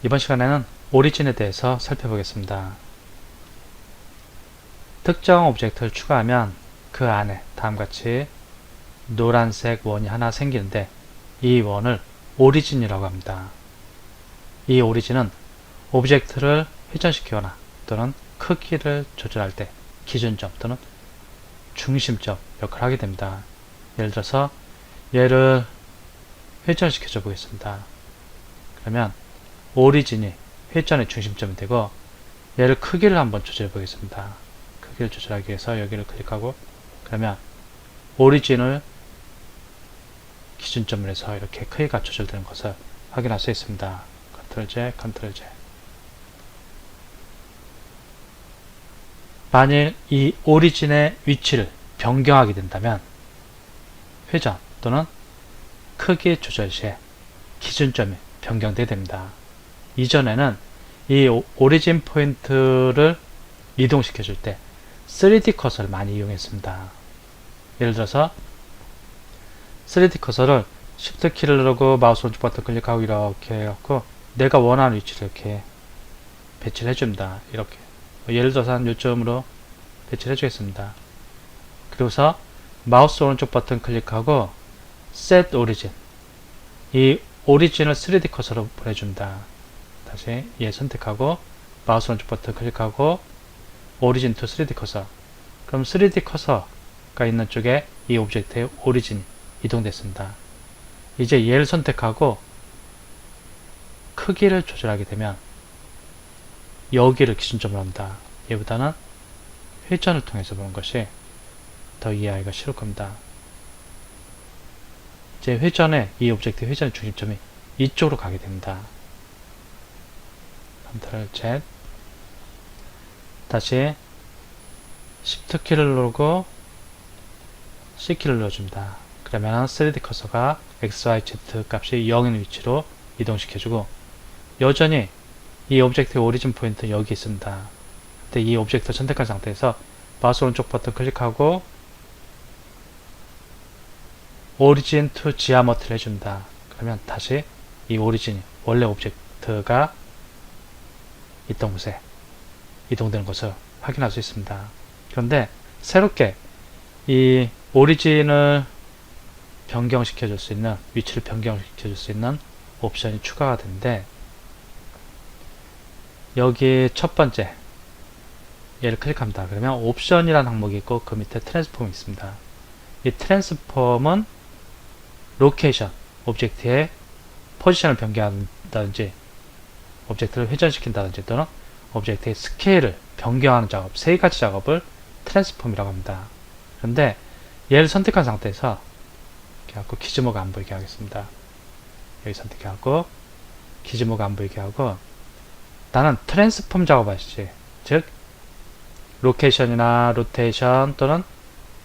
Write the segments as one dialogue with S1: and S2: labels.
S1: 이번 시간에는 오리진에 대해서 살펴보겠습니다. 특정 오브젝트를 추가하면 그 안에 다음같이 노란색 원이 하나 생기는데 이 원을 오리진이라고 합니다. 이 오리진은 오브젝트를 회전시키거나 또는 크기를 조절할 때 기준점 또는 중심점 역할을 하게 됩니다. 예를 들어서 얘를 회전시켜 보겠습니다. 그러면 오리진이 회전의 중심점이 되고 얘를 크기를 한번 조절해 보겠습니다. 크기를 조절하기 위해서 여기를 클릭하고 그러면 오리진을 기준점으로 해서 이렇게 크기가 조절되는 것을 확인할 수 있습니다. Ctrl Z, Ctrl Z. 만일 이 오리진의 위치를 변경하게 된다면 회전 또는 크기 조절 시에 기준점이 변경되게 됩니다. 이전에는 이 오리진 포인트를 이동시켜 줄 때 3D 커서를 많이 이용했습니다. 예를 들어서 3D 커서를 Shift 키를 누르고 마우스 오른쪽 버튼 클릭하고 이렇게 해갖고 내가 원하는 위치를 이렇게 배치를 해줍니다. 이렇게 예를 들어서 한 요점으로 배치를 해주겠습니다. 그리고서 마우스 오른쪽 버튼 클릭하고 Set Origin, 이 오리진을 3D 커서로 보내줍니다. 다시 얘 선택하고 마우스 오른쪽 버튼 클릭하고 오리진 to 3D 커서. 그럼 3D 커서가 있는 쪽에 이 오브젝트의 오리진이 이동됐습니다. 이제 얘를 선택하고 크기를 조절하게 되면 여기를 기준점으로 합니다. 얘보다는 회전을 통해서 보는 것이 더 이해하기가 쉬울 겁니다. 이제 회전에 이 오브젝트의 회전의 중심점이 이쪽으로 가게 됩니다. Ctrl Z. 다시 Shift 키를 누르고 C 키를 눌러줍니다. 그러면 3D 커서가 XYZ 값이 0인 위치로 이동시켜주고 여전히 이 오브젝트의 오리진 포인트 여기 있습니다. 근데 이 오브젝트를 선택한 상태에서 마우스 오른쪽 버튼 클릭하고 오리진 to 지오메트리를 해줍니다. 그러면 다시 이 오리진이 원래 오브젝트가 있던 곳에 이동되는 것을 확인할 수 있습니다. 그런데 새롭게 이 오리진을 변경시켜 줄 수 있는, 위치를 변경시켜 줄 수 있는 옵션이 추가가 되는데 여기 첫 번째 얘를 클릭합니다. 그러면 옵션이라는 항목이 있고 그 밑에 트랜스폼이 있습니다. 이 트랜스폼은 로케이션, 오브젝트의 포지션을 변경한다든지 오브젝트를 회전시킨다든지 또는 오브젝트의 스케일을 변경하는 작업, 세 가지 작업을 트랜스폼이라고 합니다. 그런데 얘를 선택한 상태에서 이렇게 하고 기즈모가 안 보이게 하겠습니다. 여기 선택하고 기즈모가 안 보이게 하고 나는 트랜스폼 작업하시지, 즉 로케이션이나 로테이션 또는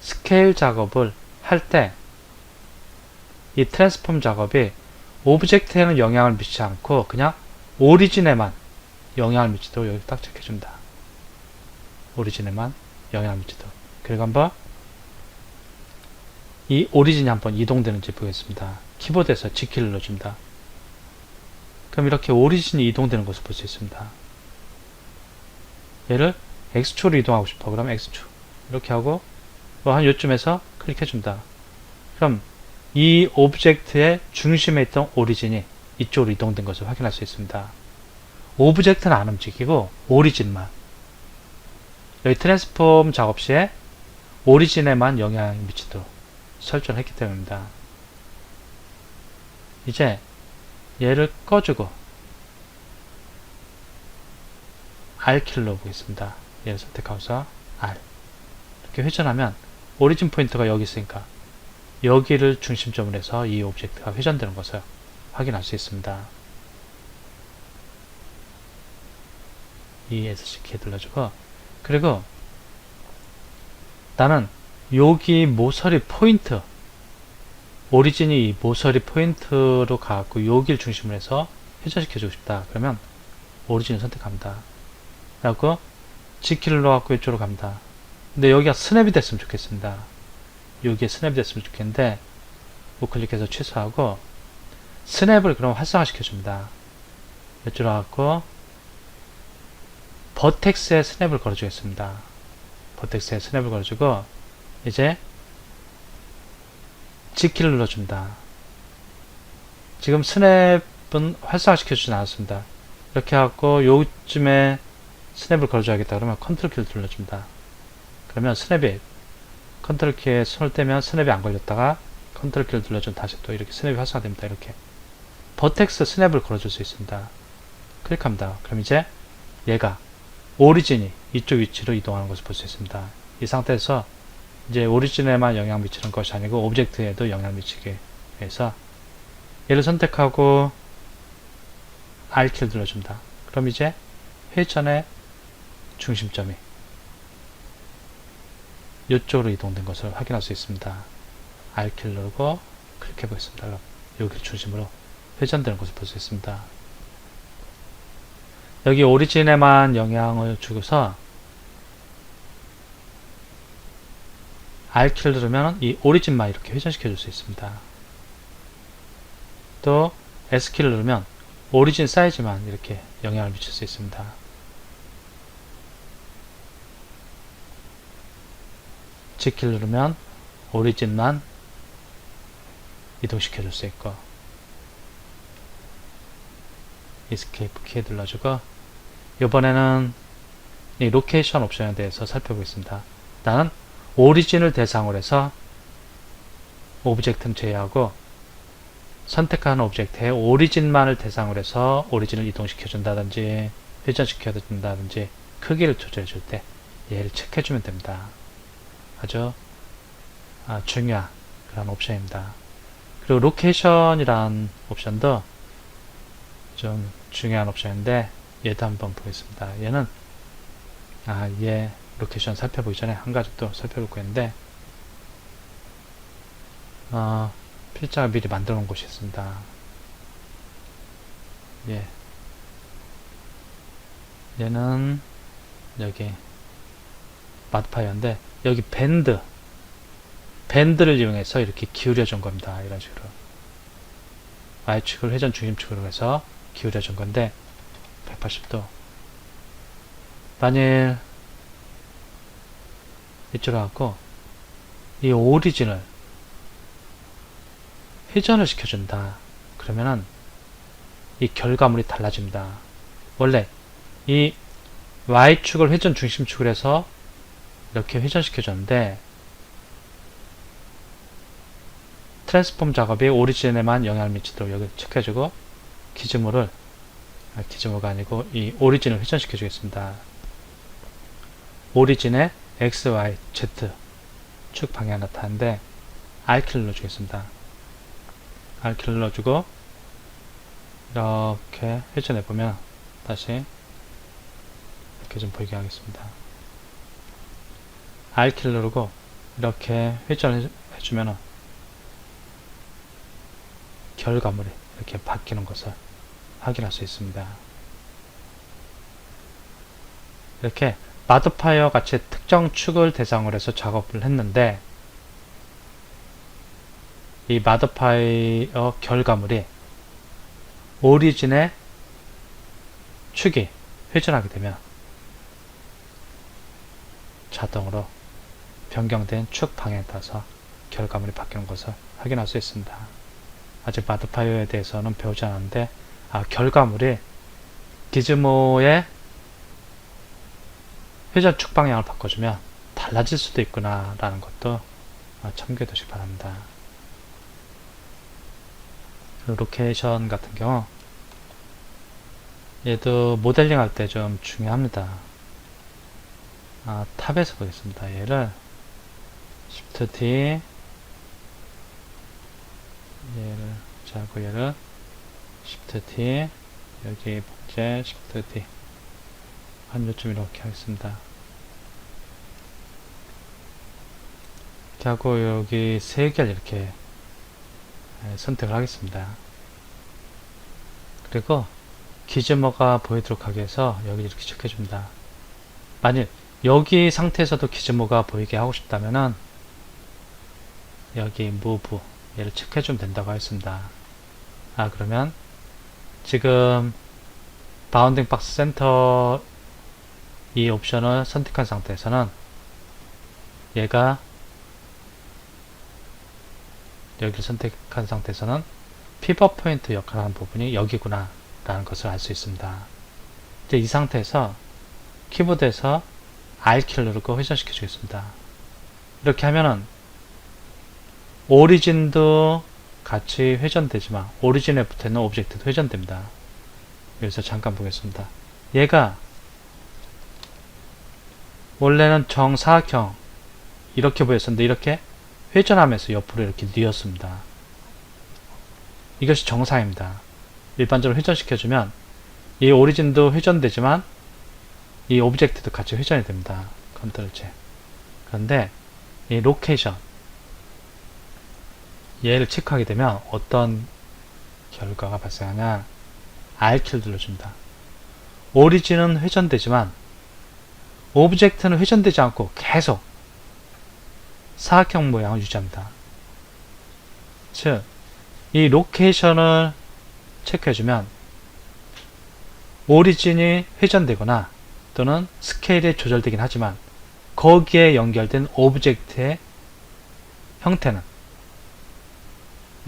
S1: 스케일 작업을 할 때 이 트랜스폼 작업이 오브젝트에는 영향을 미치지 않고 그냥 오리진에만 영향을 미치도록 여기 딱 체크해줍니다. 오리진에만 영향을 미치도록. 그리고 한번 이 오리진이 한번 이동되는지 보겠습니다. 키보드에서 G키를 눌러줍니다. 그럼 이렇게 오리진이 이동되는 것을 볼 수 있습니다. 얘를 X축으로 이동하고 싶어. 그럼 X축 이렇게 하고 뭐 한 요쯤에서 클릭해줍니다. 그럼 이 오브젝트의 중심에 있던 오리진이 이쪽으로 이동된 것을 확인할 수 있습니다. 오브젝트는 안 움직이고 오리진만, 여기 트랜스폼 작업 시에 오리진에만 영향을 미치도록 설정을 했기 때문입니다. 이제 얘를 꺼주고 R키를 넣어보겠습니다. 얘를 선택하고서 R 이렇게 회전하면 오리진 포인트가 여기 있으니까 여기를 중심점으로 해서 이 오브젝트가 회전되는 것을 확인할 수 있습니다. ESC 키 눌러주고 그리고 나는 여기 모서리 포인트, 오리진이 이 모서리 포인트로 가고 여기를 중심으로 해서 회전시켜주고 싶다. 그러면 오리진을 선택합니다. 그리고 G키를 눌러갖고 이쪽으로 갑니다. 근데 여기가 스냅이 됐으면 좋겠습니다. 여기에 스냅이 됐으면 좋겠는데 우클릭해서 취소하고 스냅을 그럼 활성화 시켜줍니다. 몇 줄 나왔고, 버텍스에 스냅을 걸어주겠습니다. 버텍스에 스냅을 걸어주고, 이제 G키를 눌러줍니다. 지금 스냅은 활성화시켜주진 않았습니다. 이렇게 하고 요쯤에 스냅을 걸어줘야겠다 그러면 컨트롤 키를 눌러줍니다. 그러면 스냅이 컨트롤 키에 손을 떼면 스냅이 안 걸렸다가 컨트롤 키를 눌러주면 다시 또 이렇게 스냅이 활성화됩니다. 이렇게 버텍스 스냅을 걸어줄 수 있습니다. 클릭합니다. 그럼 이제 얘가 오리진이 이쪽 위치로 이동하는 것을 볼 수 있습니다. 이 상태에서 이제 오리진에만 영향 미치는 것이 아니고 오브젝트에도 영향 미치게 해서 얘를 선택하고 R키를 눌러줍니다. 그럼 이제 회전의 중심점이 이쪽으로 이동된 것을 확인할 수 있습니다. R키를 누르고 클릭해 보겠습니다. 그럼 여기를 중심으로 회전되는 것을 볼 수 있습니다. 여기 오리진에만 영향을 주고서 R키를 누르면 이 오리진만 이렇게 회전시켜 줄 수 있습니다. 또 S키를 누르면 오리진 사이즈만 이렇게 영향을 미칠 수 있습니다. G키를 누르면 오리진만 이동시켜 줄 수 있고, 이스케이프 키 눌러주고, 이번에는 이 로케이션 옵션에 대해서 살펴보겠습니다. 일단은 오리진을 대상으로 해서 오브젝트는 제외하고 선택하는 오브젝트의 오리진만을 대상으로 해서 오리진을 이동시켜 준다든지 회전시켜 준다든지 크기를 조절해 줄 때 얘를 체크해 주면 됩니다. 아주 중요한 그런 옵션입니다. 그리고 로케이션이란 옵션도 좀 중요한 옵션인데 얘도 한번 보겠습니다. 얘는 얘 로케이션 살펴보기 전에 한 가지 또 살펴볼 거였는데 필자가 미리 만들어 놓은 곳이 있습니다. 얘는 여기 마드파이어인데 여기 밴드를 이용해서 이렇게 기울여 준 겁니다. 이런 식으로 Y축을 회전 중심축으로 해서 기울여 준 건데 180도 만일 이쪽으로 갖고 이 오리진을 회전을 시켜준다 그러면은 이 결과물이 달라집니다. 원래 이 Y축을 회전 중심축을 해서 이렇게 회전시켜줬는데 트랜스폼 작업이 오리진에만 영향을 미치도록 여기 체크해주고 기즈모가 아니고 이 오리진을 회전시켜 주겠습니다. 오리진의 X, Y, Z 축 방향이 나타나는데 R키를 눌러주겠습니다. R키를 눌러주고 이렇게 회전해보면 다시 이렇게 좀 보이게 하겠습니다. R키를 누르고 이렇게 회전을 해주면 결과물이 이렇게 바뀌는 것을 확인할 수 있습니다. 이렇게 마드파이어 같이 특정 축을 대상으로 해서 작업을 했는데 이 마드파이어 결과물이 오리진의 축이 회전하게 되면 자동으로 변경된 축 방향에 따라서 결과물이 바뀌는 것을 확인할 수 있습니다. 아직 마드파이어에 대해서는 배우지 않았는데 결과물이 기즈모의 회전 축 방향을 바꿔주면 달라질 수도 있구나 라는 것도 참고해 두시기 바랍니다. 로케이션 같은 경우 얘도 모델링 할 때 좀 중요합니다. 탑에서 보겠습니다. 얘를 Shift D 얘를 자고 얘를 Shift D 여기 복제 Shift D 한 요쯤 이렇게 하겠습니다. 이렇게 하고 여기 세 개를 이렇게 선택을 하겠습니다. 그리고 기즈모가 보이도록 하기 위해서 여기 이렇게 체크해줍니다. 만일 여기 상태에서도 기즈모가 보이게 하고 싶다면은 여기 Move 얘를 체크해주면 된다고 하겠습니다. 그러면 지금 바운딩 박스 센터 이 옵션을 선택한 상태에서는 얘가 여기를 선택한 상태에서는 피벗 포인트 역할을 하는 부분이 여기구나 라는 것을 알 수 있습니다. 이제 이 상태에서 키보드에서 R키를 누르고 회전시켜 주겠습니다. 이렇게 하면은 오리진도 같이 회전되지만 오리진에 붙어있는 오브젝트도 회전됩니다. 여기서 잠깐 보겠습니다. 얘가 원래는 정사각형 이렇게 보였었는데 이렇게 회전하면서 옆으로 이렇게 뉘었습니다. 이것이 정상입니다. 일반적으로 회전시켜주면 이 오리진도 회전되지만 이 오브젝트도 같이 회전이 됩니다. 컨트롤 Z. 그런데 이 로케이션 얘를 체크하게 되면 어떤 결과가 발생하냐. R키를 눌러줍니다. 오리진은 회전되지만 오브젝트는 회전되지 않고 계속 사각형 모양을 유지합니다. 즉, 이 로케이션을 체크해주면 오리진이 회전되거나 또는 스케일이 조절되긴 하지만 거기에 연결된 오브젝트의 형태는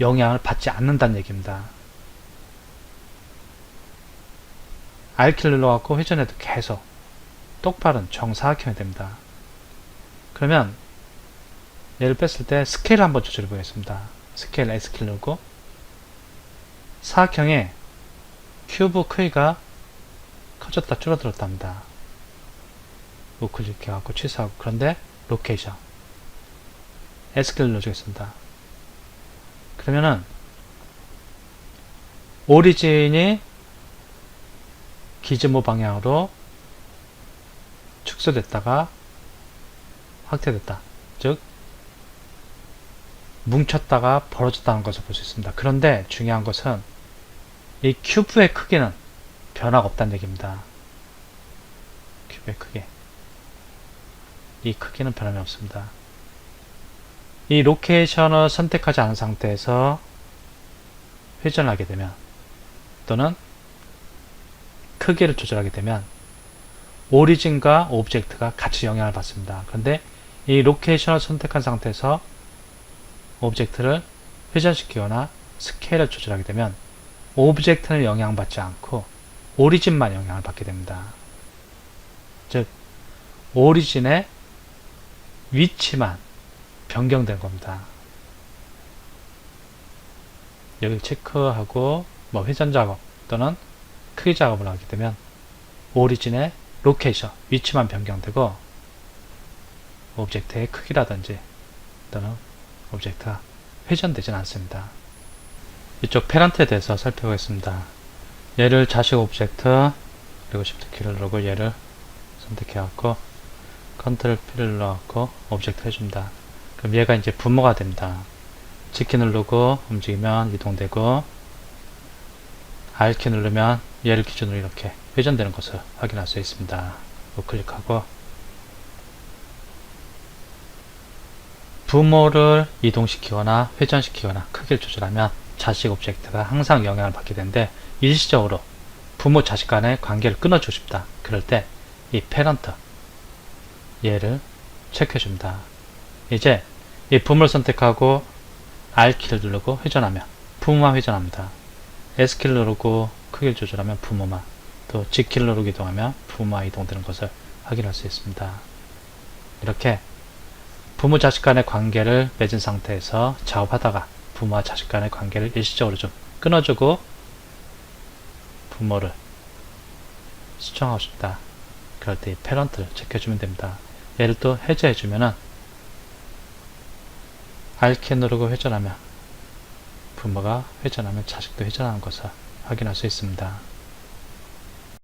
S1: 영향을 받지 않는다는 얘기입니다. R키를 눌러갖고 회전해도 계속 똑바른 정사각형이 됩니다. 그러면 얘를 뺐을 때 스케일을 한번 조절해 보겠습니다. 스케일 S키를 누르고 사각형의 큐브 크기가 커졌다 줄어들었다 합니다. 우클릭해갖고 취소하고. 그런데 로케이션 S키를 눌러주겠습니다. 그러면은 오리진이 기즈모 방향으로 축소됐다가 확대됐다. 즉 뭉쳤다가 벌어졌다는 것을 볼 수 있습니다. 그런데 중요한 것은 이 큐브의 크기는 변화가 없다는 얘기입니다. 큐브의 크기. 이 크기는 변함이 없습니다. 이 로케이션을 선택하지 않은 상태에서 회전하게 되면 또는 크기를 조절하게 되면 오리진과 오브젝트가 같이 영향을 받습니다. 그런데 이 로케이션을 선택한 상태에서 오브젝트를 회전시키거나 스케일을 조절하게 되면 오브젝트는 영향받지 않고 오리진만 영향을 받게 됩니다. 즉 오리진의 위치만 변경된 겁니다. 여기 체크하고 회전 작업 또는 크기 작업을 하게 되면 오리진의 로케이션, 위치만 변경되고 오브젝트의 크기라든지 또는 오브젝트가 회전되진 않습니다. 이쪽 페런트에 대해서 살펴보겠습니다. 얘를 자식 오브젝트 그리고 Shift 키를 누르고 얘를 선택해갖고 컨트롤 P를 눌러갖고 오브젝트 해줍니다. 그럼 얘가 이제 부모가 됩니다. G키 누르고 움직이면 이동되고 R키 누르면 얘를 기준으로 이렇게 회전되는 것을 확인할 수 있습니다. 우클릭하고 부모를 이동시키거나 회전시키거나 크기를 조절하면 자식 오브젝트가 항상 영향을 받게 되는데 일시적으로 부모 자식 간의 관계를 끊어주고 싶다. 그럴 때 이 페런트 얘를 체크해 줍니다. 이제 이 부모를 선택하고 R키를 누르고 회전하면 부모만 회전합니다. S키를 누르고 크기를 조절하면 부모만, 또 G키를 누르고 이동하면 부모만 이동되는 것을 확인할 수 있습니다. 이렇게 부모 자식 간의 관계를 맺은 상태에서 작업하다가 부모와 자식 간의 관계를 일시적으로 좀 끊어주고 부모를 수정하고 싶다. 그럴 때 이 페런트를 체크해주면 됩니다. 얘를 또 해제해주면은 R키 누르고 회전하면 부모가 회전하면 자식도 회전하는 것을 확인할 수 있습니다.